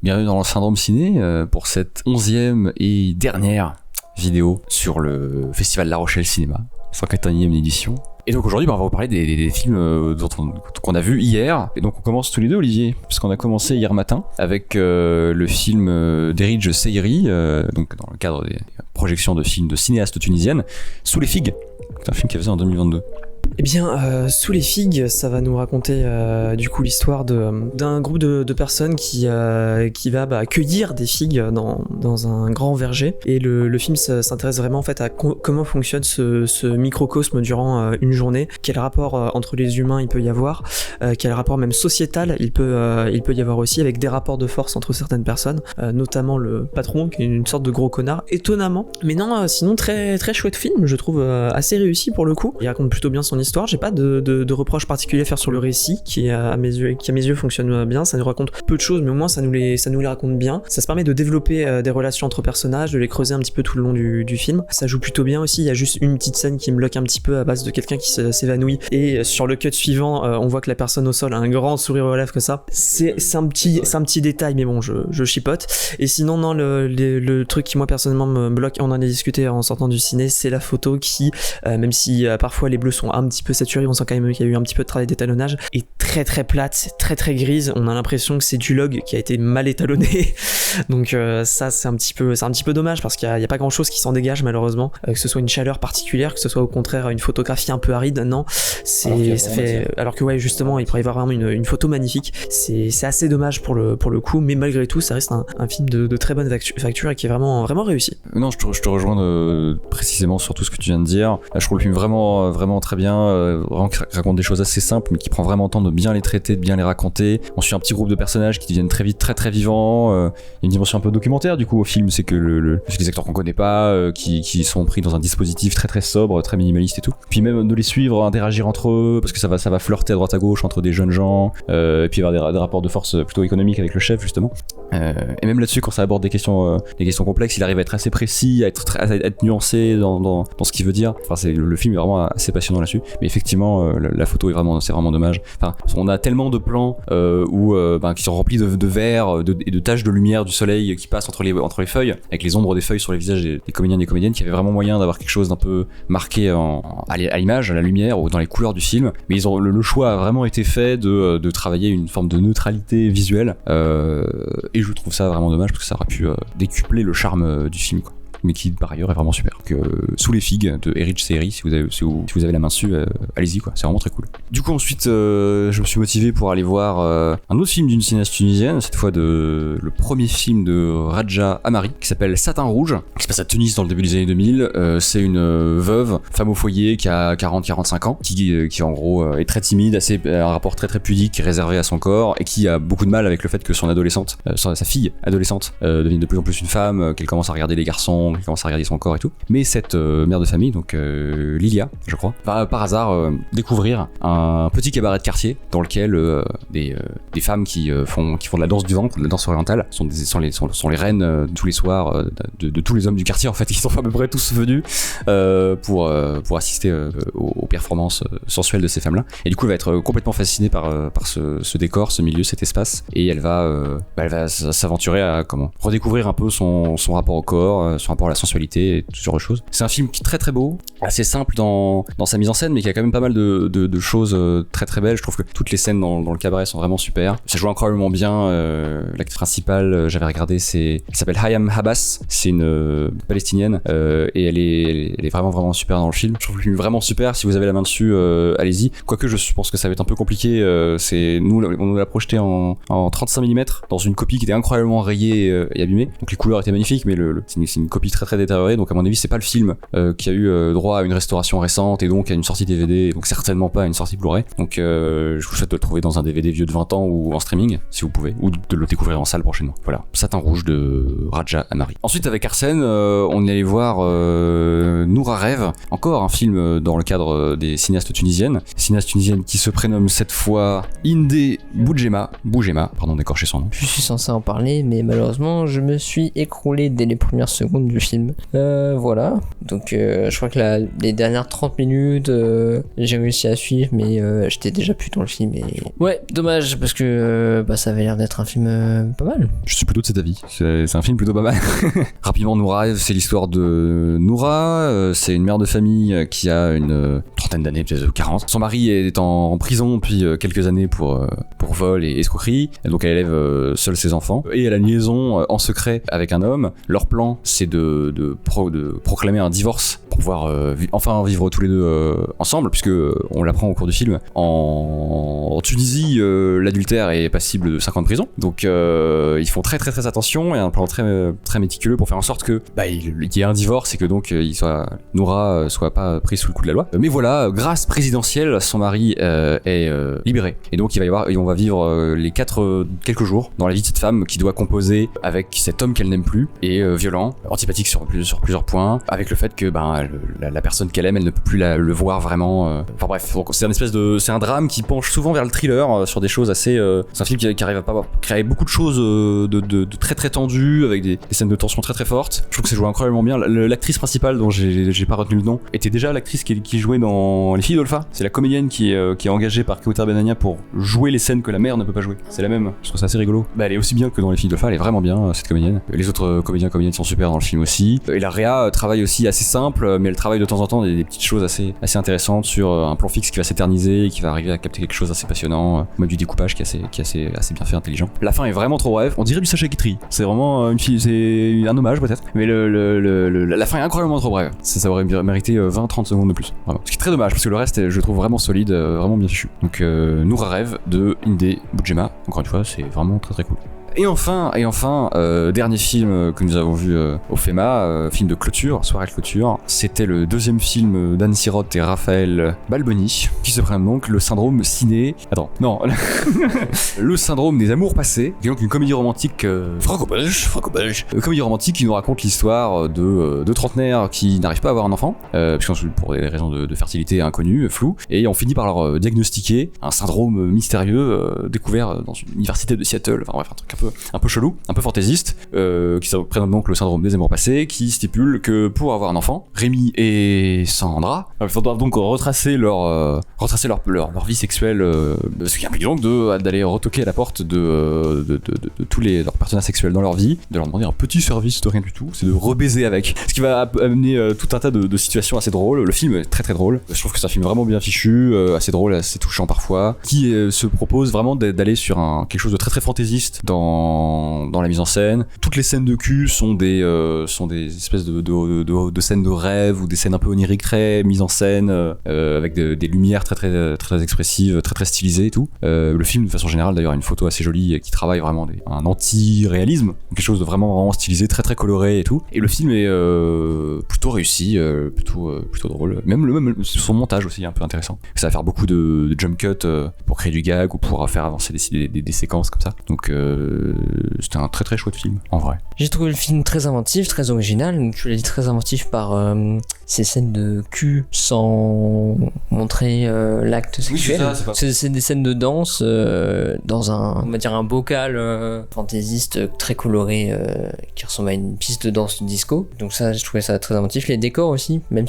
Bienvenue dans le Syndrome Ciné pour cette 11e et dernière vidéo sur le Festival La Rochelle Cinéma, 104e édition. Et donc aujourd'hui, on va vous parler des films qu'on a vus hier. Et donc on commence tous les deux, Olivier, puisqu'on a commencé hier matin avec le film d'Eridj Seyri, donc dans le cadre des projections de films de cinéastes tunisiennes, Sous les figues. C'est un film qui est fait en 2022. Eh bien, Sous les figues, ça va nous raconter du coup l'histoire d'un groupe de personnes qui va cueillir des figues dans un grand verger. Et le film s'intéresse vraiment en fait à comment fonctionne ce microcosme durant une journée, quel rapport entre les humains il peut y avoir, quel rapport même sociétal il peut y avoir aussi, avec des rapports de force entre certaines personnes, notamment le patron qui est une sorte de gros connard, étonnamment. Mais non, sinon très très chouette film, je trouve assez réussi pour le coup. Il raconte plutôt bien son histoire. J'ai pas de reproches particuliers à faire sur le récit qui à mes yeux fonctionne bien. Ça nous raconte peu de choses, mais au moins ça nous les raconte bien. Ça se permet de développer des relations entre personnages, de les creuser un petit peu tout le long du film. Ça joue plutôt bien aussi. Il y a juste une petite scène qui me bloque un petit peu à base de quelqu'un qui s'évanouit, et sur le cut suivant on voit que la personne au sol a un grand sourire aux lèvres que ça. C'est un petit détail, mais bon, je chipote. Et sinon non, le truc qui moi personnellement me bloque, on en a discuté en sortant du ciné, c'est la photo qui même si parfois les bleus sont un petit peu saturés, on sent quand même qu'il y a eu un petit peu de travail d'étalonnage, est très très plate, très très grise. On a l'impression que c'est du log qui a été mal étalonné. Donc ça c'est un petit peu dommage, parce qu'il y a pas grand chose qui s'en dégage malheureusement, que ce soit une chaleur particulière, que ce soit au contraire une photographie un peu aride. Non, alors que ouais, justement il pourrait y avoir vraiment une photo magnifique. C'est assez dommage pour le coup, mais malgré tout ça reste un film de très bonne facture et qui est vraiment vraiment réussi. Non, je te rejoins précisément sur tout ce que tu viens de dire. Je trouve le film vraiment très bien, vraiment qui raconte des choses assez simples, mais qui prend vraiment le temps de bien les traiter, de bien les raconter. On suit un petit groupe de personnages qui deviennent très vite très vivants. Il y a une dimension un peu documentaire du coup au film, c'est que c'est des acteurs qu'on connaît pas, qui sont pris dans un dispositif très sobre, très minimaliste et tout. Puis même de les suivre, interagir entre eux, parce que ça va flirter à droite à gauche entre des jeunes gens, et puis avoir des rapports de force plutôt économiques avec le chef justement. Et même là-dessus, quand ça aborde des questions complexes, il arrive à être assez précis, à être nuancé dans ce qu'il veut dire. Enfin, le film est vraiment assez passionnant là-dessus. Mais effectivement, la photo c'est vraiment dommage. Enfin, on a tellement de plans qui sont remplis de verre et de taches de lumière du soleil qui passent entre les feuilles, avec les ombres des feuilles sur les visages des comédiens et des comédiennes, qu'il y avait vraiment moyen d'avoir quelque chose d'un peu marqué à l'image, à la lumière ou dans les couleurs du film. Mais le choix a vraiment été fait de travailler une forme de neutralité visuelle, et je trouve ça vraiment dommage, parce que ça aurait pu décupler le charme du film, quoi. Mais qui par ailleurs est vraiment super. Donc, Sous les figues de Eridj Seyri, si vous avez la main dessus, allez-y quoi, c'est vraiment très cool. Du coup ensuite je me suis motivé pour aller voir un autre film d'une cinéaste tunisienne, cette fois le premier film de Radja Amari, qui s'appelle Satin Rouge, qui se passe à Tunis dans le début des années 2000. C'est une veuve, femme au foyer, qui a 40-45 ans, qui en gros est très timide, un rapport très pudique, réservé à son corps, et qui a beaucoup de mal avec le fait que sa fille adolescente devienne de plus en plus une femme, qu'elle commence à regarder les garçons, qui commence à regarder son corps et tout. Mais cette mère de famille, donc Lilia, je crois, va par hasard découvrir un petit cabaret de quartier dans lequel des femmes qui font de la danse du ventre, de la danse orientale, sont les reines tous les soirs de tous les hommes du quartier en fait, qui sont à peu près tous venus pour assister aux performances sensuelles de ces femmes-là. Et du coup, elle va être complètement fascinée par ce décor, ce milieu, cet espace, et elle va s'aventurer à redécouvrir un peu son rapport au corps, son rapport à la sensualité et tout ce genre de choses. C'est un film qui est très bel, assez simple dans sa mise en scène, mais qui a quand même pas mal de choses très belles. Je trouve que toutes les scènes dans le cabaret sont vraiment super. Ça joue incroyablement bien. L'actrice principale, j'avais regardé, elle s'appelle Hayam Habas, c'est une palestinienne, et elle est vraiment super dans le film. Je trouve le film vraiment super. Si vous avez la main dessus, allez-y. Quoique je pense que ça va être un peu compliqué. On l'a projeté en 35 mm dans une copie qui était incroyablement rayée et abîmée. Donc les couleurs étaient magnifiques, mais c'est une copie très détériorée. Donc à mon avis, c'est pas le film qui a eu droit à une restauration récente et donc à une sortie DVD, donc certainement pas à une sortie Blu-ray. Donc je vous souhaite de le trouver dans un DVD vieux de 20 ans ou en streaming si vous pouvez, ou de le découvrir en salle prochainement. Voilà, Satin Rouge de Radja Amari. Ensuite avec Arsène, on est allé voir Noura Rêve, encore un film dans le cadre des cinéastes tunisiennes qui se prénomme cette fois Indé Boujema, pardon d'écorcher son nom. Je suis censé en parler, mais malheureusement je me suis écroulé dès les premières secondes du le film. Voilà. Donc je crois que les dernières 30 minutes, j'ai réussi à suivre, mais j'étais déjà plus dans le film. Et... ouais, dommage, parce que ça avait l'air d'être un film pas mal. Je suis plutôt de cet avis. C'est un film plutôt pas mal. Rapidement, Noura, c'est l'histoire de Noura. C'est une mère de famille qui a une trentaine d'années, peut-être 40. Son mari est en prison depuis quelques années pour vol et escroquerie. Et donc elle élève seule ses enfants. Et elle a une liaison en secret avec un homme. Leur plan, c'est de proclamer un divorce pour pouvoir enfin vivre tous les deux ensemble, puisque on l'apprend au cours du film. En Tunisie, l'adultère est passible de 5 ans de prison. Donc ils font très très très attention et un plan très très méticuleux pour faire en sorte que il y ait un divorce et que donc Noura soit pas prise sous le coup de la loi. Mais voilà, grâce présidentielle, son mari est libéré. Et donc on va vivre les quelques jours dans la vie de cette femme qui doit composer avec cet homme qu'elle n'aime plus et violent, antipathique sur plusieurs points, avec le fait que la personne qu'elle aime, elle ne peut plus le voir vraiment. Enfin bref, donc c'est un drame qui penche souvent vers le thriller sur des choses assez. C'est un film qui arrive à pas créer beaucoup de choses de très très tendues avec des scènes de tension très très fortes. Je trouve que c'est joué incroyablement bien. L'actrice principale dont j'ai pas retenu le nom était déjà l'actrice qui jouait dans Les Filles d'Olpha. C'est la comédienne qui est engagée par Kewtar Benania pour jouer les scènes que la mère ne peut pas jouer. C'est la même. Je trouve ça assez rigolo. Elle est aussi bien que dans Les Filles d'Olpha. Elle est vraiment bien, cette comédienne. Les autres comédiennes sont super dans le film aussi. Et la réa travaille aussi assez simple, mais elle travaille de temps en temps des petites choses assez intéressantes sur un plan fixe qui va s'éterniser et qui va arriver à capter quelque chose d'assez passionnant, même du découpage qui est assez bien fait, intelligent. La fin est vraiment trop brève. On dirait du Sacha Guitry. C'est vraiment c'est un hommage peut-être, mais la fin est incroyablement trop brève. Ça aurait mérité 20-30 secondes de plus. Vraiment. Ce qui est très dommage parce que le reste, je le trouve vraiment solide, vraiment bien fichu. Donc Noura rêve de Inde Boudjema. Encore une fois, c'est vraiment très très cool. Et enfin, dernier film que nous avons vu au FEMA, film de clôture, soirée de clôture, c'était le deuxième film d'Anne Sirotte et Raphaël Balboni, qui se prénomme donc Le Syndrome Ciné... Attends, non, Le Syndrome des Amours Passés, qui est donc une comédie romantique franco-belge, comédie romantique qui nous raconte l'histoire de trentenaires qui n'arrivent pas à avoir un enfant, puisque pour des raisons de fertilité inconnues, floues, et on finit par leur diagnostiquer un syndrome mystérieux découvert dans une université de Seattle, enfin bref, un truc un peu chelou, un peu fantaisiste, qui prénomme donc Le Syndrome des Amours Passés, qui stipule que pour avoir un enfant, Rémi et Sandra doivent donc retracer leur vie sexuelle, ce qui implique donc d'aller retoquer à la porte de tous leurs partenaires sexuels dans leur vie, de leur demander un petit service de rien du tout, c'est de rebaiser avec. Ce qui va amener tout un tas de situations assez drôles. Le film est très très drôle. Je trouve que c'est un film vraiment bien fichu, assez drôle, assez touchant parfois, qui se propose vraiment d'aller sur quelque chose de très très fantaisiste dans la mise en scène. Toutes les scènes de cul sont des espèces de scènes de rêve ou des scènes un peu oniriques, très mises en scène, avec des lumières très très très expressives, très très stylisées et tout. Le film de façon générale d'ailleurs a une photo assez jolie qui travaille vraiment un anti-réalisme, quelque chose de vraiment stylisé, très très coloré et tout. Et le film est plutôt réussi, plutôt drôle. Même son montage aussi est un peu intéressant. Ça va faire beaucoup de jump cut pour créer du gag ou pour faire avancer des séquences comme ça. Donc c'était un très très chouette film en vrai. J'ai trouvé le film très inventif, très original. Donc tu l'as dit, très inventif par ces scènes de cul sans montrer l'acte sexuel. Oui, c'est des scènes de danse dans un bocal fantaisiste très coloré qui ressemble à une piste de danse disco. Donc ça, j'ai trouvé ça très inventif. Les décors aussi, même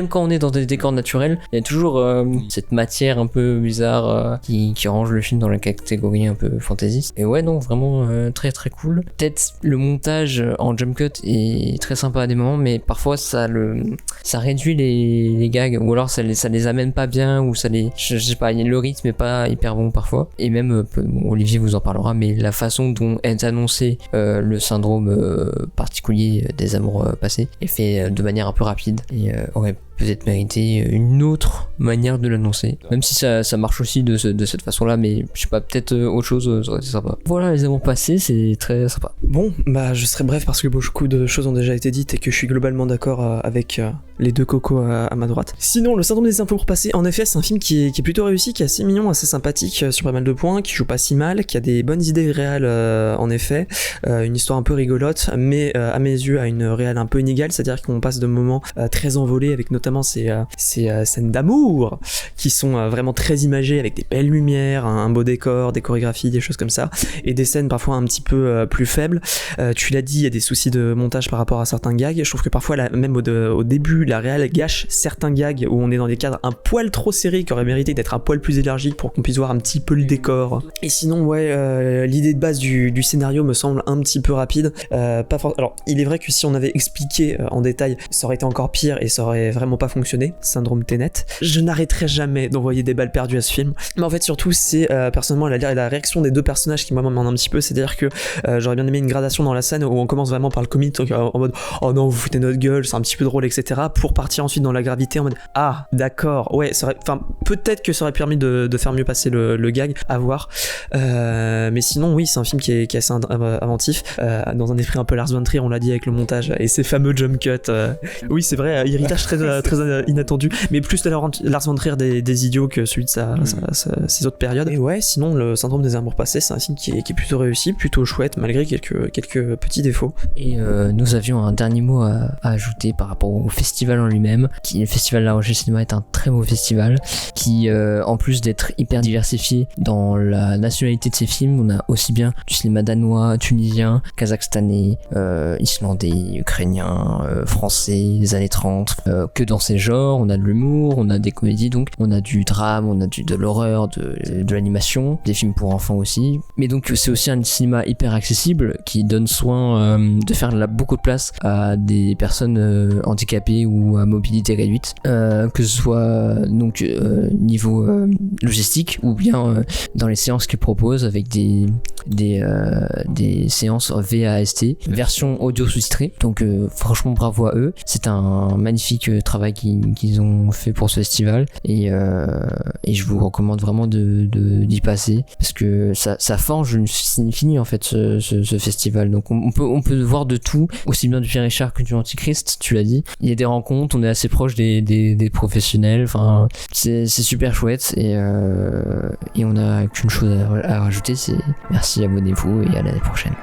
quand on est dans des décors naturels, il y a toujours cette matière un peu bizarre qui range le film dans la catégorie un peu fantaisiste. Et ouais, non, vraiment très très cool. Peut-être le montage en jump cut est très sympa à des moments, mais parfois ça réduit les gags, ou alors ça les amène pas bien, ou je sais pas, le rythme est pas hyper bon parfois. Et même Olivier vous en parlera, mais la façon dont est annoncé le syndrome particulier des amours passés est fait de manière un peu rapide et aurait peut-être mérité une autre manière de l'annoncer, même si ça marche aussi de cette façon-là, mais je sais pas, peut-être autre chose, ça aurait été sympa. Voilà, les amours passés, c'est très sympa. Bon, je serai bref parce que beaucoup de choses ont déjà été dites et que je suis globalement d'accord avec les deux cocos à ma droite. Sinon, Le Syndrome des Amours Passés, en effet, c'est un film qui est plutôt réussi, qui est assez mignon, assez sympathique sur pas mal de points, qui joue pas si mal, qui a des bonnes idées réelles en effet, une histoire un peu rigolote, mais à mes yeux à une réelle un peu inégale, c'est-à-dire qu'on passe de moments très envolés avec notamment notamment ces scènes d'amour qui sont vraiment très imagées avec des belles lumières, un beau décor, des chorégraphies, des choses comme ça, et des scènes parfois un petit peu plus faibles. Tu l'as dit, il y a des soucis de montage par rapport à certains gags. Je trouve que parfois, même au début, la réal gâche certains gags où on est dans des cadres un poil trop serrés qui auraient mérité d'être un poil plus élargis pour qu'on puisse voir un petit peu le décor. Et sinon, l'idée de base du scénario me semble un petit peu rapide. Alors, il est vrai que si on avait expliqué en détail, ça aurait été encore pire et ça aurait vraiment pas fonctionné. Syndrome Tenet. Je n'arrêterai jamais d'envoyer des balles perdues à ce film. Mais en fait, surtout, c'est personnellement la réaction des deux personnages qui moi m'emmène un petit peu. C'est-à-dire que j'aurais bien aimé une gradation dans la scène où on commence vraiment par le comique en mode oh non, vous foutez notre gueule, c'est un petit peu drôle, etc. Pour partir ensuite dans la gravité en mode ah, d'accord, ouais, peut-être que ça aurait permis de faire mieux passer le gag, à voir. Mais sinon, oui, c'est un film qui est assez inventif, dans un esprit un peu Lars von Trier, on l'a dit avec le montage et ces fameux jump cuts. Oui, c'est vrai, héritage très inattendu, mais plus Lars von Trier des idiots que celui de ses autres périodes. Et ouais, sinon, le Syndrome des amours passés, c'est un film qui est plutôt réussi, plutôt chouette, malgré quelques petits défauts. Et nous avions un dernier mot à ajouter par rapport au festival en lui-même, le festival La Rochelle Cinéma est un très beau festival qui, en plus d'être hyper diversifié dans la nationalité de ses films, on a aussi bien du cinéma danois, tunisien, kazakhstanais, islandais, ukrainien, français, des années 30, que dans ces genres, on a de l'humour, on a des comédies, donc on a du drame, on a de l'horreur, de l'animation, des films pour enfants aussi, mais donc c'est aussi un cinéma hyper accessible qui donne soin de faire beaucoup de place à des personnes handicapées ou à mobilité réduite, que ce soit donc niveau logistique ou bien dans les séances qu'ils proposent avec des séances VAST, version audio sous-titrée. Donc franchement bravo à eux, c'est un magnifique travail qu'ils ont fait pour ce festival et je vous recommande vraiment d'y passer parce que ça forge une cinéphile en fait ce festival. Donc on peut voir de tout, aussi bien du Pierre Richard que du Antichrist, tu l'as dit. Il y a des rencontres, on est assez proche des professionnels, enfin c'est super chouette et on a qu'une chose à rajouter, c'est merci, abonnez-vous et à l'année prochaine.